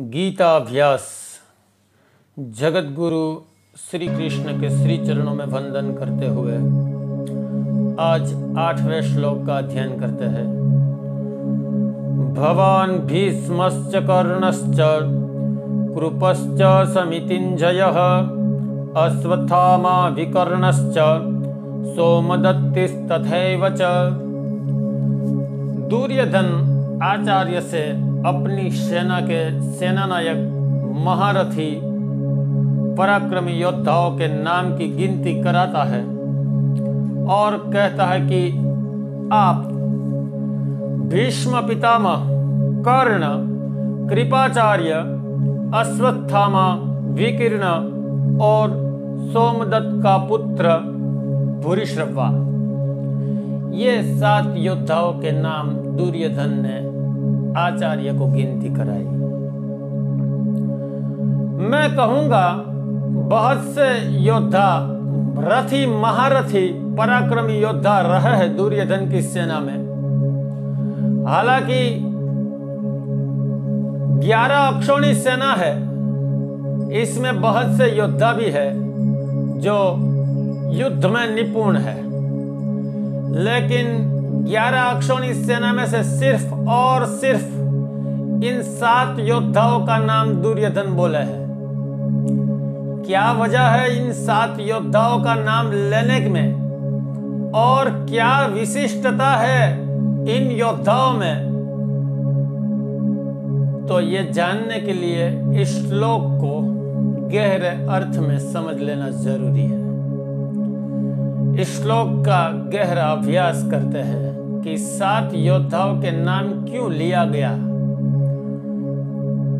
गीताभ्यास। जगत गुरु श्री कृष्ण के श्री चरणों में वंदन करते हुए आज 8वें श्लोक का अध्ययन करते हैं। भवान भीष्मश्च कर्णश्च कृपश्च समितिञ्जयः अश्वत्थामा विकर्णश्च सोमदत्तिस्तथैव च। दुर्योधन आचार्य से अपनी सेना के सेनानायक महारथी पराक्रमी योद्धाओं के नाम की गिनती कराता है और कहता है कि आप भीष्म पितामह, कर्ण, कृपाचार्य, अश्वत्थामा, विकर्ण और सोमदत्त का पुत्र भूरिश्रवा, ये 7 योद्धाओं के नाम दुर्योधन ने आचार्य को गिनती कराई। मैं कहूंगा बहुत से योद्धा, रथी, महारथी, पराक्रमी योद्धा रहे हैं दुर्योधन की सेना में। हालांकि 11 अक्षौणी सेना है, इसमें बहुत से योद्धा भी है जो युद्ध में निपुण है, लेकिन 11 अक्षौणी सेना में से सिर्फ और सिर्फ इन 7 योद्धाओं का नाम दुर्योधन बोले है। क्या वजह है इन 7 योद्धाओं का नाम लेने में और क्या विशिष्टता है इन योद्धाओं में, तो ये जानने के लिए इस श्लोक को गहरे अर्थ में समझ लेना जरूरी है। इस श्लोक का गहरा अभ्यास करते हैं कि 7 योद्धाओं के नाम क्यों लिया गया।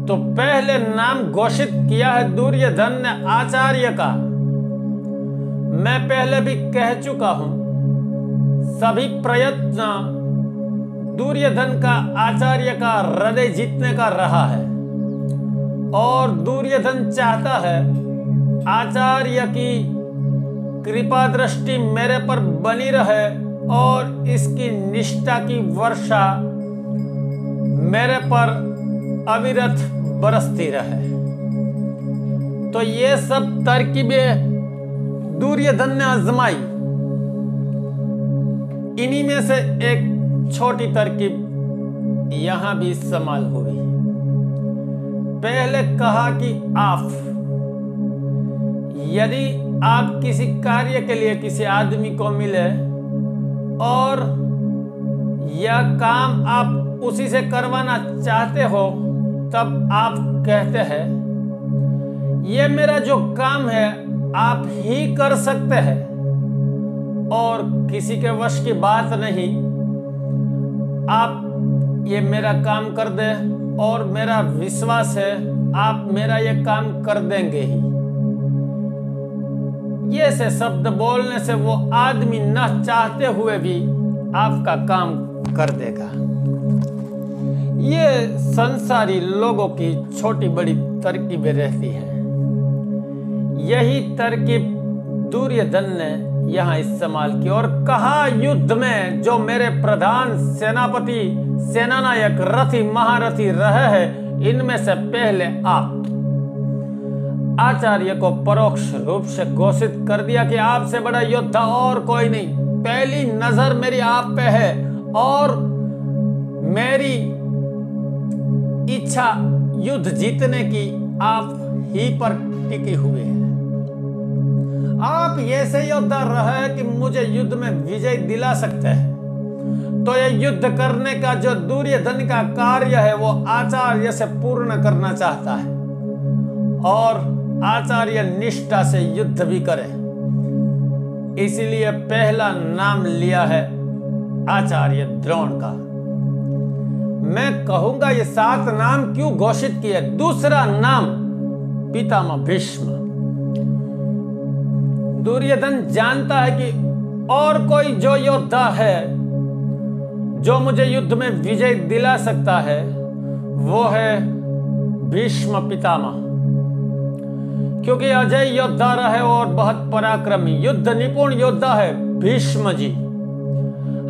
तो पहले नाम घोषित किया है दुर्योधन ने आचार्य का। मैं पहले भी कह चुका हूं, सभी प्रयत्न दुर्योधन का आचार्य का हृदय जीतने का रहा है और दुर्योधन चाहता है आचार्य की कृपा दृष्टि मेरे पर बनी रहे और इसकी निष्ठा की वर्षा मेरे पर अविरत बरसती रहे। तो ये सब तरकीबें दुर्योधन ने आजमाई। इन्हीं में से एक छोटी तरकीब यहां भी इस्तेमाल हुई। पहले कहा कि आप, यदि आप किसी कार्य के लिए किसी आदमी को मिले और यह काम आप उसी से करवाना चाहते हो, तब आप कहते हैं यह मेरा जो काम है आप ही कर सकते हैं और किसी के वश की बात नहीं, आप ये मेरा काम कर दे और मेरा विश्वास है आप मेरा ये काम कर देंगे ही। ये से शब्द बोलने से वो आदमी न चाहते हुए भी आपका काम कर देगा। ये संसारी लोगों की छोटी बड़ी तरकीबें रहती है। यही तरकीब दुर्योधन ने यहां इस्तेमाल की और कहा युद्ध में जो मेरे प्रधान सेनापति, सेनानायक, रथी, महारथी रहे हैं, इनमें से पहले आप। आचार्य को परोक्ष रूप से घोषित कर दिया कि आपसे बड़ा योद्धा और कोई नहीं। पहली नजर मेरी आप पे है और मेरी इच्छा युद्ध जीतने की आप ही पर टिकी हुई है। आप ऐसे योद्धा रहे कि मुझे युद्ध में विजय दिला सकते हैं। तो यह युद्ध करने का जो दुर्योधन का कार्य है वो आचार्य से पूर्ण करना चाहता है और आचार्य निष्ठा से युद्ध भी करे। इसीलिए पहला नाम लिया है आचार्य द्रोण का। मैं कहूंगा ये 7 नाम क्यों घोषित किए। दूसरा नाम पितामह भीष्म। दुर्योधन जानता है कि और कोई जो योद्धा है जो मुझे युद्ध में विजय दिला सकता है वो है भीष्म पितामह, क्योंकि अजय योद्धा रहे और बहुत पराक्रमी युद्ध निपुण योद्धा है भीष्म जी।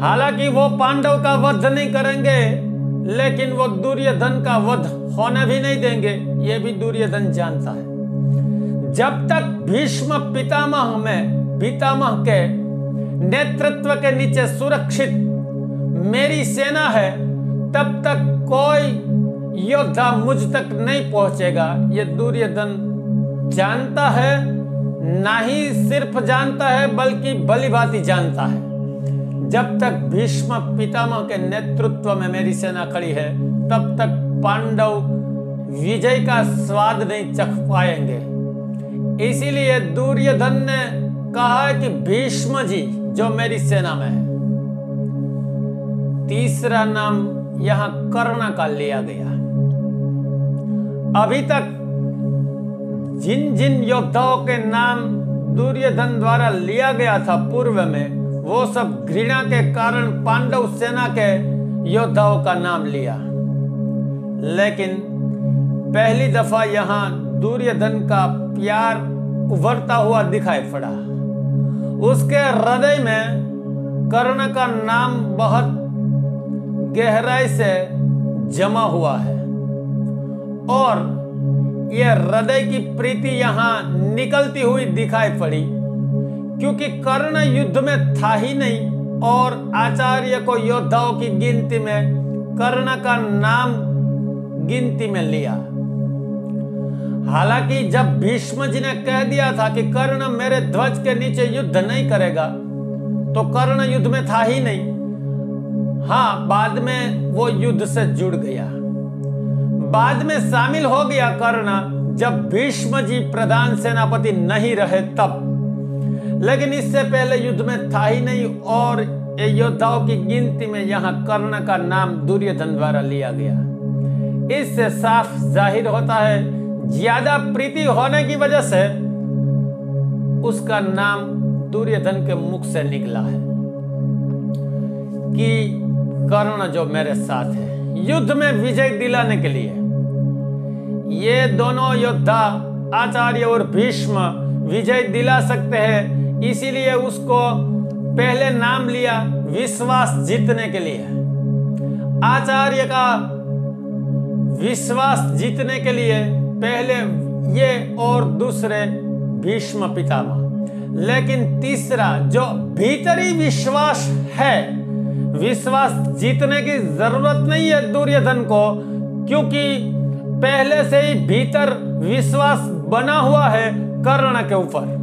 हालांकि वो पांडव का वध नहीं करेंगे, लेकिन वो दुर्योधन का वध होने भी नहीं देंगे, ये भी दुर्योधन जानता है। जब तक भीष्म पितामह के नेतृत्व के नीचे सुरक्षित मेरी सेना है, तब तक कोई योद्धा मुझ तक नहीं पहुंचेगा। ये दुर्योधन जानता है, ना ही सिर्फ जानता है बल्कि भलीभांति जानता है। जब तक भीष्म पितामह के नेतृत्व में मेरी सेना खड़ी है, तब तक पांडव विजय का स्वाद नहीं चख पाएंगे। इसीलिए दुर्योधन ने कहा है कि भीष्म जी जो मेरी सेना में है। तीसरा नाम यहां कर्ण का लिया गया। अभी तक जिन जिन योद्धाओं के नाम दुर्योधन द्वारा लिया गया था पूर्व में, वो सब घृणा के कारण पांडव सेना के योद्धाओं का नाम लिया। लेकिन पहली दफा यहां दुर्योधन का प्यार उभरता हुआ दिखाई पड़ा। उसके हृदय में कर्ण का नाम बहुत गहराई से जमा हुआ है और यह हृदय की प्रीति यहां निकलती हुई दिखाई पड़ी, क्योंकि कर्ण युद्ध में था ही नहीं और आचार्य को योद्धाओं की गिनती में कर्ण का नाम गिनती में लिया। हालांकि जब भीष्म जी ने कह दिया था कि कर्ण मेरे ध्वज के नीचे युद्ध नहीं करेगा, तो कर्ण युद्ध में था ही नहीं। हाँ, बाद में वो युद्ध से जुड़ गया, बाद में शामिल हो गया कर्ण, जब भीष्म जी प्रधान सेनापति नहीं रहे तब। लेकिन इससे पहले युद्ध में था ही नहीं और योद्धाओं की गिनती में यहां कर्ण का नाम दुर्योधन द्वारा लिया गया। इससे साफ जाहिर होता है, ज्यादा प्रीति होने की वजह से उसका नाम दुर्योधन के मुख से निकला है कि कर्ण जो मेरे साथ है। युद्ध में विजय दिलाने के लिए ये दोनों योद्धा आचार्य और भीष्म विजय दिला सकते हैं, इसीलिए उसको पहले नाम लिया विश्वास जीतने के लिए। आचार्य का विश्वास जीतने के लिए पहले ये और दूसरे भीष्म पितामह। लेकिन तीसरा जो भीतरी विश्वास है, विश्वास जीतने की जरूरत नहीं है दुर्योधन को, क्योंकि पहले से ही भीतर विश्वास बना हुआ है कर्ण के ऊपर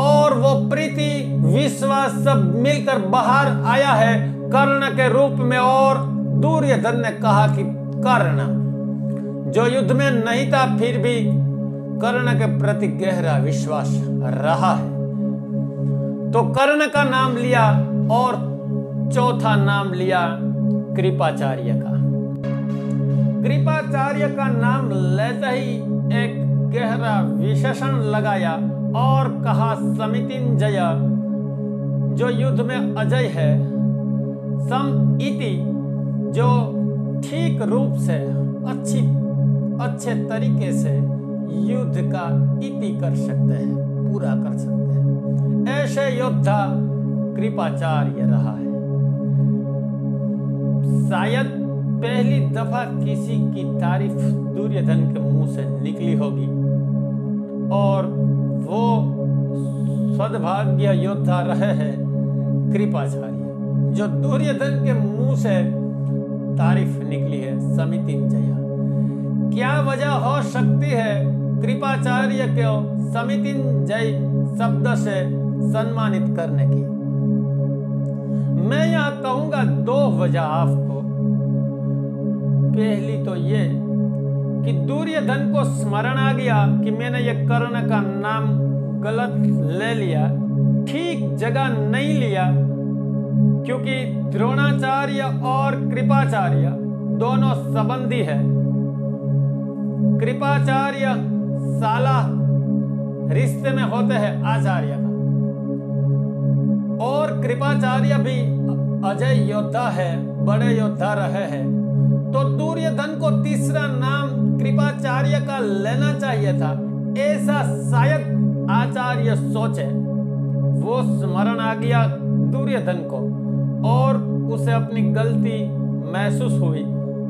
और वो प्रीति विश्वास सब मिलकर बाहर आया है कर्ण के रूप में। और दुर्योधन ने कहा कि कर्ण जो युद्ध में नहीं था, फिर भी कर्ण के प्रति गहरा विश्वास रहा है, तो कर्ण का नाम लिया और चौथा नाम लिया कृपाचार्य का। कृपाचार्य का नाम लेते ही एक गहरा विशेषण लगाया और कहा समितिंजय जो युद्ध में अजय है, सम इति जो ठीक रूप से अच्छे तरीके से युद्ध का इति कर सकते हैं, पूरा कर सकते हैं, ऐसे योद्धा कृपाचार्य रहा है। शायद पहली दफा किसी की तारीफ दुर्योधन के मुंह से निकली होगी और वो सद्भाग्य योद्धा रहे हैं कृपाचार्य, जो दुर्योधन के मुंह से तारीफ निकली है समितिंजय। क्या वजह हो सकती है कृपाचार्य को समितिंजय शब्द से सम्मानित करने की? मैं यहां कहूंगा दो वजह आपको। पहली तो ये कि दुर्योधन को स्मरण आ गया कि मैंने ये कर्ण का नाम गलत ले लिया, ठीक जगह नहीं लिया, क्योंकि द्रोणाचार्य और कृपाचार्य दोनों संबंधी है। कृपाचार्य साला रिश्ते में होते हैं आचार्य का, और कृपाचार्य भी अजय योद्धा है, बड़े योद्धा रहे हैं, तो दुर्योधन को तीसरा नाम कृपाचार्य का लेना चाहिए था, ऐसा शायद आचार्य सोचे। वो स्मरण आ गया दुर्योधन को और उसे अपनी गलती महसूस हुई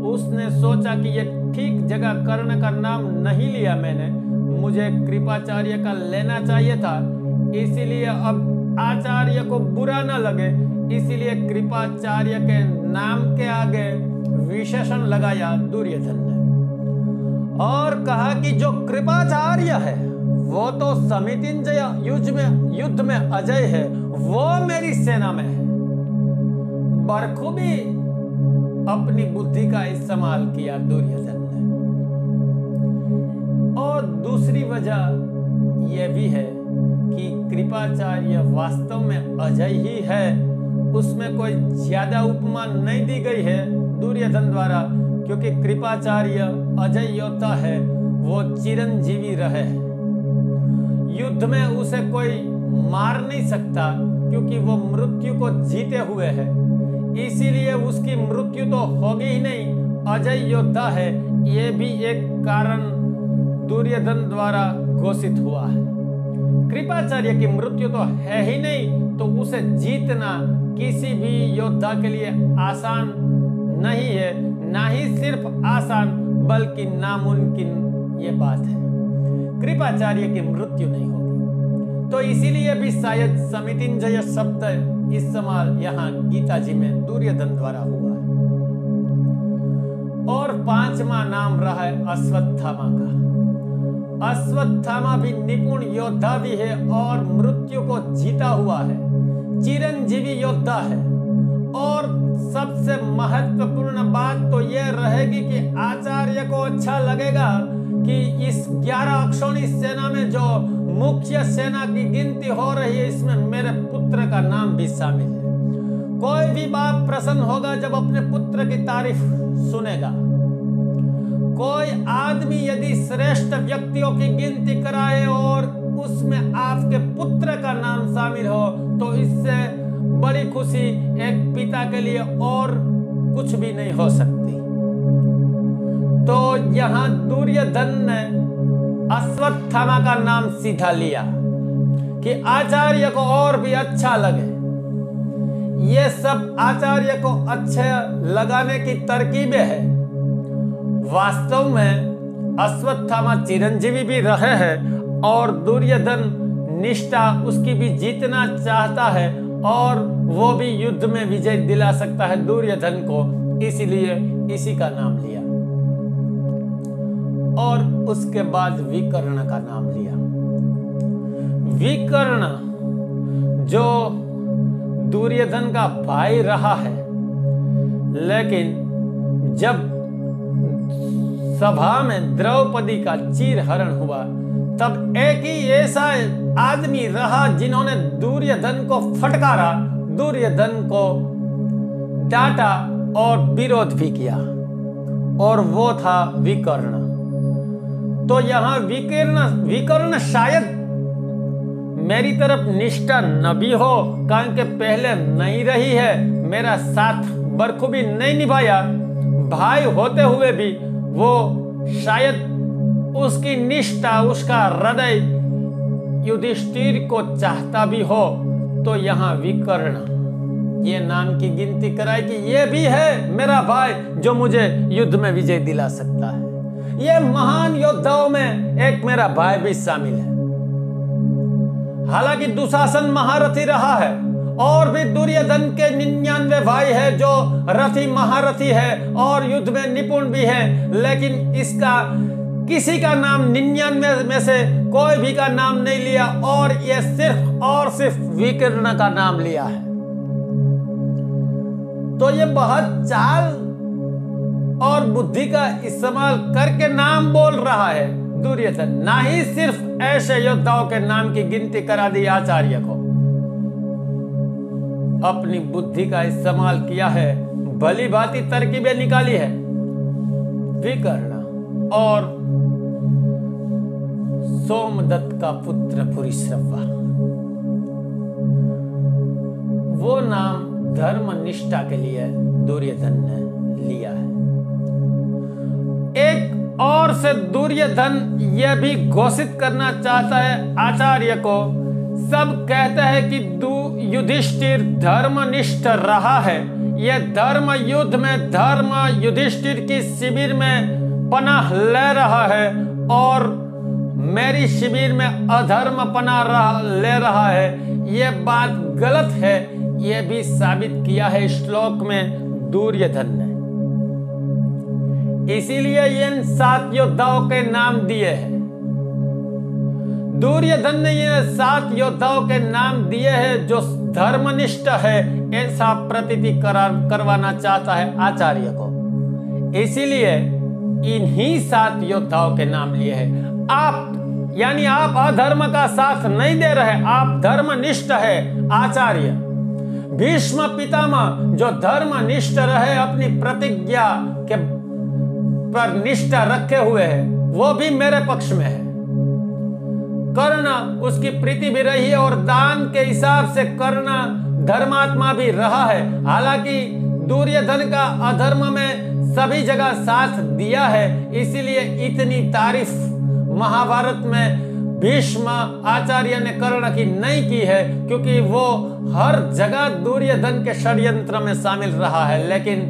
उसने सोचा कि ये ठीक जगह कर्ण का नाम नहीं लिया मैंने, मुझे कृपाचार्य का लेना चाहिए था, इसीलिए अब आचार्य को बुरा न लगे इसीलिए कृपाचार्य के नाम के आगे विशेषण लगाया दुर्योधन ने और कहा कि जो कृपाचार्य है वो तो समितिंजय युद्ध में अजय है, वो मेरी सेना में है। बखूबी अपनी बुद्धि का इस्तेमाल किया दुर्योधन ने। और दूसरी वजह यह भी है कि कृपाचार्य वास्तव में अजय ही है, उसमें कोई ज्यादा उपमा नहीं दी गई है दुर्योधन द्वारा, क्योंकि कृपाचार्य अजय योद्धा है, वो चिरंजीवी रहे हैं, युद्ध में उसे कोई मार नहीं सकता क्योंकि वो मृत्यु को जीते हुए है, इसीलिए उसकी मृत्यु तो होगी ही नहीं, अजय योद्धा है, ये भी एक कारण दुर्योधन द्वारा घोषित हुआ है। कृपाचार्य की मृत्यु तो है ही नहीं, तो उसे जीतना किसी भी योद्धा के लिए आसान नहीं है, ना ही सिर्फ आसान बल्कि नामुमकिन ये बात है। कृपाचार्य की मृत्यु नहीं होगी, तो इसीलिए भी शायद समितिंजय शब्द इस्तेमाल यहाँ गीता जी में दुर्योधन द्वारा हुआ है। और पांचवा नाम रहा है अश्वत्थामा का। अश्वत्थामा भी निपुण योद्धा भी है और मृत्यु को जीता हुआ है, चिरंजीवी योद्धा है। और सबसे महत्वपूर्ण बात तो यह रहेगी कि आचार्य को अच्छा लगेगा कि इस 11 अक्षौणी सेना में जो मुख्य सेना की गिनती हो रही है इसमें मेरे पुत्र का नाम भी शामिल है। कोई भी बाप प्रसन्न होगा जब अपने पुत्र की तारीफ सुनेगा। कोई आदमी यदि श्रेष्ठ व्यक्तियों की गिनती कराए और उसमें आपके पुत्र का नाम शामिल हो तो इससे बड़ी खुशी एक पिता के लिए और कुछ भी नहीं हो सकती। तो यहाँ दुर्योधन ने अश्वत्थामा का नाम सीधा लिया कि आचार्य को और भी अच्छा लगे। ये सब आचार्य को अच्छे लगाने की तरकीबें है। वास्तव में अश्वत्थामा चिरंजीवी भी रहे हैं और दुर्योधन निष्ठा उसकी भी जीतना चाहता है और वो भी युद्ध में विजय दिला सकता है दुर्योधन को, इसीलिए इसी का नाम लिया। और उसके बाद विकर्ण का नाम लिया। विकर्ण जो दुर्योधन का भाई रहा है, लेकिन जब सभा में द्रौपदी का चीरहरण हुआ तब एक ही ऐसा आदमी रहा जिन्होंने दुर्योधन को फटकारा, दुर्योधन को डांटा और विरोध भी किया, और वो था विकर्ण। तो यहां विकर्ण शायद मेरी तरफ निष्ठा न भी हो, कारण के पहले नहीं रही है, मेरा साथ बखूबी नहीं निभाया, भाई होते हुए भी वो शायद उसकी निष्ठा, उसका हृदय युधिष्ठिर को चाहता भी हो, तो यहाँ विकर्ण ये नाम की गिनती कराए कि ये भी है मेरा भाई जो मुझे युद्ध में विजय दिला सकता है। ये महान योद्धाओं में एक मेरा भाई भी शामिल है। हालांकि दुशासन महारथी रहा है और भी दुर्योधन के 99 भाई है जो रथी महारथी है और युद्ध में निपुण भी है, लेकिन इसका किसी का नाम 99 में से कोई भी का नाम नहीं लिया और ये सिर्फ और सिर्फ विकर्ण का नाम लिया है। तो ये बहुत चाल और बुद्धि का इस्तेमाल करके नाम बोल रहा है दुर्योधन, ना ही सिर्फ ऐसे योद्धाओं के नाम की गिनती करा दी आचार्य को। अपनी बुद्धि का इस्तेमाल किया है, भली भांति तरकीबें निकाली है। विकर्ण और सोमदत्त का पुत्र पुरीश्रवा, वो नाम धर्म निष्ठा के लिए दुर्योधन ने लिया है। एक और से दुर्योधन यह भी घोषित करना चाहता है आचार्य को, सब कहते हैं कि युधिष्ठिर धर्मनिष्ठ रहा है, ये धर्म युद्ध में धर्म युधिष्ठिर की शिविर में पनाह ले रहा है और मेरी शिविर में अधर्म पनाह ले रहा है। ये बात गलत है, ये भी साबित किया है श्लोक में दुर्योधन ने। इसीलिए इन 7 योद्धाओं के नाम दिए हैं। दुर्योधन ने ये 7 योद्धाओं के नाम दिए हैं जो धर्मनिष्ठ है, ऐसा प्रतीति करवाना चाहता है आचार्य को। इसीलिए इन्हीं 7 योद्धाओं के नाम लिए हैं। आप यानी आप अधर्म का साथ नहीं दे रहे, आप धर्मनिष्ठ है आचार्य। भीष्म पितामह जो धर्मनिष्ठ रहे, अपनी प्रतिज्ञा के पर निष्ठा रखे हुए है, वो भी मेरे पक्ष में है। कर्ण उसकी प्रीति भी रही है और दान के हिसाब से कर्ण धर्मात्मा भी रहा है। हालांकि दुर्योधन का अधर्म में सभी जगह साथ दिया है, इसीलिए इतनी तारीफ महाभारत में भीष्म आचार्य ने कर्ण की नहीं की है, क्योंकि वो हर जगह दुर्योधन के षड्यंत्र में शामिल रहा है। लेकिन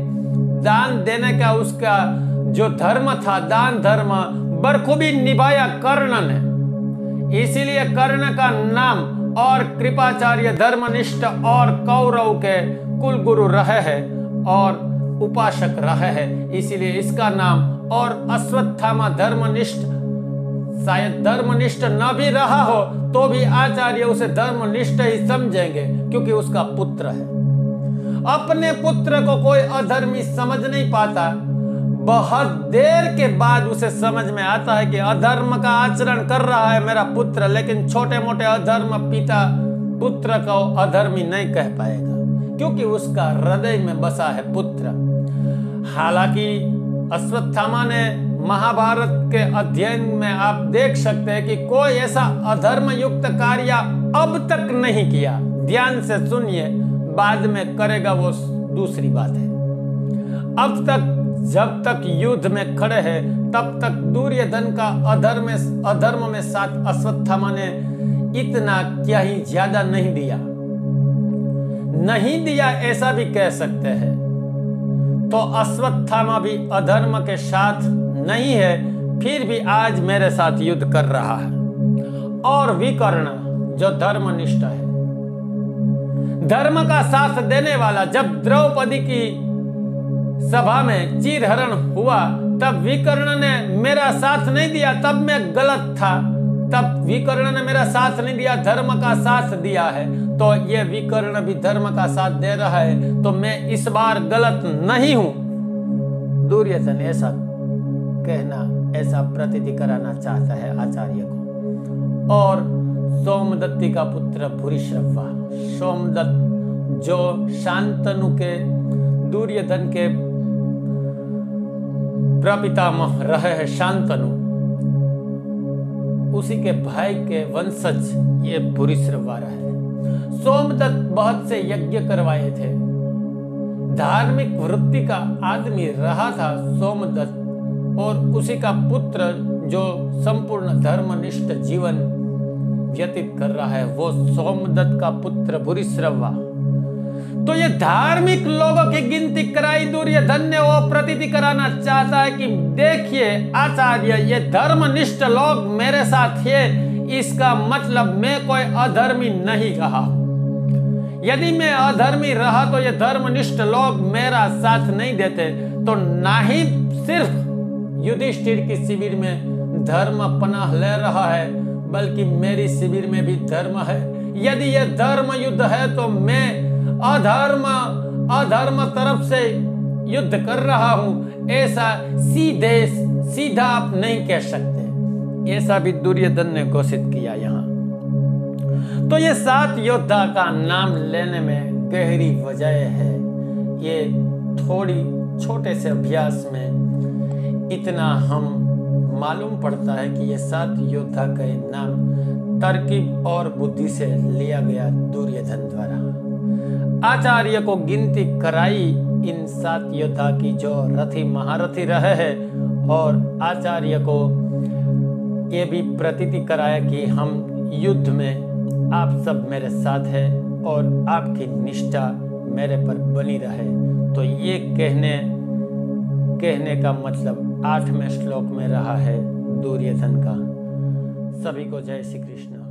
दान देने का उसका जो धर्म था, दान धर्म बखूबी निभाया कर्ण ने। इसीलिए कर्ण का नाम और कृपाचार्य धर्मनिष्ठ और कौरव के कुल गुरु रहे हैं और उपासक रहे हैं, इसीलिए इसका नाम। और अश्वत्थामा धर्मनिष्ठ, शायद धर्मनिष्ठ न भी रहा हो तो भी आचार्य उसे धर्मनिष्ठ ही समझेंगे, क्योंकि उसका पुत्र है। अपने पुत्र को कोई अधर्मी समझ नहीं पाता, बहुत देर के बाद उसे समझ में आता है कि अधर्म का आचरण कर रहा है मेरा पुत्र, लेकिन छोटे मोटे अधर्म पिता पुत्र को अधर्मी नहीं कह पाएगा, क्योंकि उसका हृदय में बसा है पुत्र। हालांकि अश्वत्थामा ने महाभारत के अध्ययन में आप देख सकते हैं कि कोई ऐसा अधर्म युक्त कार्य अब तक नहीं किया। ध्यान से सुनिए, बाद में करेगा वो दूसरी बात है। अब तक जब तक युद्ध में खड़े हैं तब तक दुर्योधन का अधर्म में साथ अश्वत्थामा ने इतना क्या ही ज्यादा नहीं दिया ऐसा भी कह सकते हैं। तो अश्वत्थामा भी अधर्म के साथ नहीं है, फिर भी आज मेरे साथ युद्ध कर रहा है। और विकर्ण जो धर्मनिष्ठ है, धर्म का साथ देने वाला, जब द्रौपदी की सभा में चीरहरण हुआ तब विकर्ण ने मेरा साथ नहीं दिया, तब मैं गलत था, तब विकर्ण ने मेरा साथ नहीं दिया, धर्म का साथ दिया है। तो ये विकर्ण भी धर्म का साथ दे रहा है, तो मैं इस बार गलत नहीं हूं। दुर्योधन ऐसा कहना, ऐसा प्रतीति कराना चाहता है आचार्य को। और सोमदत्ती का पुत्र भूरिश्रवा, सोमदत्त जो शांतनु के दुर्योधन के प्रपितामह रहे हैं, शांतनु, उसी के भाई के वंशज ये भूरिश्रवा रहे। सोमदत्त बहुत से यज्ञ करवाए थे, धार्मिक वृत्ति का आदमी रहा था सोमदत्त, और उसी का पुत्र जो संपूर्ण धर्मनिष्ठ जीवन व्यतीत कर रहा है वो सोमदत्त का पुत्र भूरिश्रवा। तो ये धार्मिक लोगों की गिनती कराई दुर्योधन ने, वो प्रतीति कराना चाहता है कि देखिए आचार्य, ये धर्मनिष्ठ लोग मेरे साथ है, इसका मतलब मैं कोई अधर्मी नहीं रहा। यदि मैं अधर्मी रहा तो ये धर्मनिष्ठ लोग मेरा साथ नहीं देते। तो ना ही सिर्फ युधिष्ठिर की शिविर में धर्म पनाह ले रहा है, बल्कि मेरी शिविर में भी धर्म है। यदि ये धर्म युद्ध है तो मैं अधर्म तरफ से युद्ध कर रहा हूं, ऐसा सीधा आप नहीं कह सकते। ऐसा भी दुर्योधन ने घोषित किया यहाँ। तो ये 7 योद्धा का नाम लेने में गहरी वजह है। ये थोड़ी छोटे से अभ्यास में इतना हम मालूम पड़ता है कि ये 7 योद्धा के नाम तरकीब और बुद्धि से लिया गया दुर्योधन द्वारा। आचार्य को गिनती कराई इन 7 योद्धा की जो रथी महारथी रहे हैं, और आचार्य को ये भी प्रतीति कराया कि हम युद्ध में आप सब मेरे साथ हैं और आपकी निष्ठा मेरे पर बनी रहे। तो ये कहने का मतलब 8वें श्लोक में रहा है दुर्योधन का। सभी को जय श्री कृष्ण।